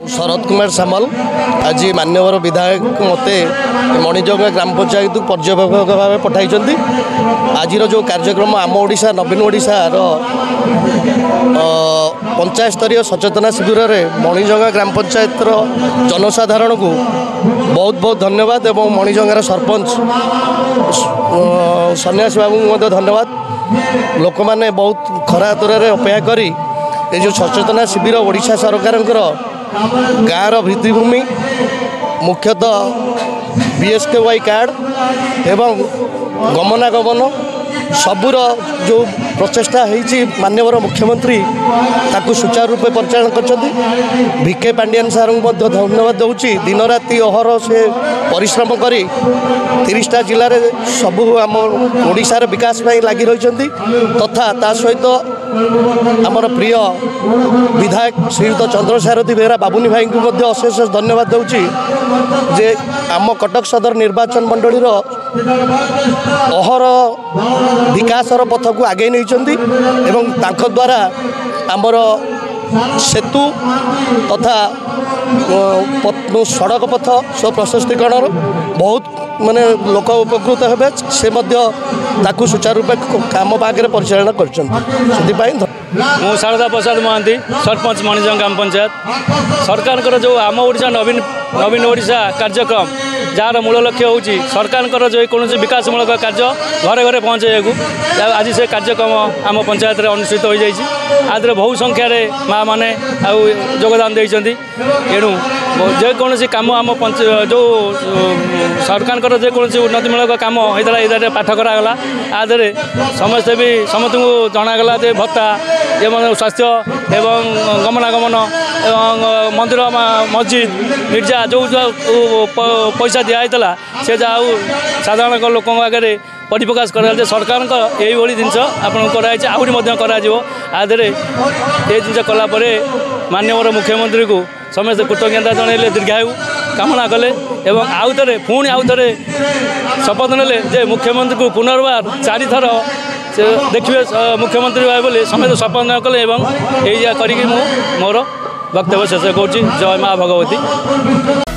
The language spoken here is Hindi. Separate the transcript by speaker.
Speaker 1: शरद कुमार सामल आज मान्यवर विधायक मते मणिजंगा ग्राम पंचायत पर्यवेक्षक भाव पठाई आज जो कार्यक्रम आम ओडिशा नवीन ओडिशार पंचायत स्तरीय सचेतना शिविर में मणिजंगा ग्राम पंचायत जनसाधारण को बहुत बहुत धन्यवाद एवं मणिजंगार सरपंच सन्यासी बाबू को धन्यवाद। लोक मैंने बहुत खरा तौर अपेक्षा करी ये जो सचेतना शिविर ओडिशा सरकार गाँव भित्तिभूमि मुख्यतः बीएसकेवाई कार्ड एवं गमनागमन सबूर जो प्रचेषा होती माननीय मुख्यमंत्री ताकू सुचारू रूपे परिचालन कर भिके पांडियन सार को धन्यवाद दूसरी दिन राति अहर से परिश्रम करी 30टा जिले में सबू आम ओडिशार विकास लगी रही तथा ता सहित आमर प्रिय विधायक श्रीयुत चंद्रसारथी बेहरा बाबुनी भाई को अशेष धन्यवाद दूसरी जे आम कटक सदर निर्वाचन मंडलीर अहर विकासर पथ को आगे नहीं एवं तांको द्वारा आमर सेतु तथा सड़क पथ सब प्रशस्तीकरण बहुत माने लोक उपकृत हेबे से ताकू सुचारू रूपे काम आगे परिचालन कर
Speaker 2: शारदा प्रसाद महांती सरपंच मणिजंगा ग्राम पंचायत सरकार जो आम ओडिशा नवीन ओडिशा कार्यक्रम जार मूल लक्ष्य होची सरकार जो कौन विकासमूलक कार्य घरे घरे पहुँचे आज से कार्यक्रम आम पंचायत में अनुष्ठित हो जाए आदि बहु संख्यार माँ मैंने योगदान देते एणु जेकोसी कम आम जो सरकार जेकोसी उन्नतिमूलक कम होता है पाठ करागला आदि समस्ते भी समस्त को जनागला जे भत्ता एवं स्वास्थ्य एवं गमनागमन एवं मंदिर मस्जिद गिर्जा जो पैसा दिखाई से साधारण लोक आगे परिप्रकाश कर सरकार यही जिनस आपको आहरी आदि ये जिन कलापर माननीय मुख्यमंत्री को समस्त कृतज्ञता जनइले दीर्घायु कामना कले एवं आउ थे पुणी आउ थे शपथ ने मुख्यमंत्री को पुनर्बार 4 थर देखिए मुख्यमंत्री भाई बोले समस्त शपथ कले यही करी मोर वक्तव्य शेष करुँच। जय माँ भगवती।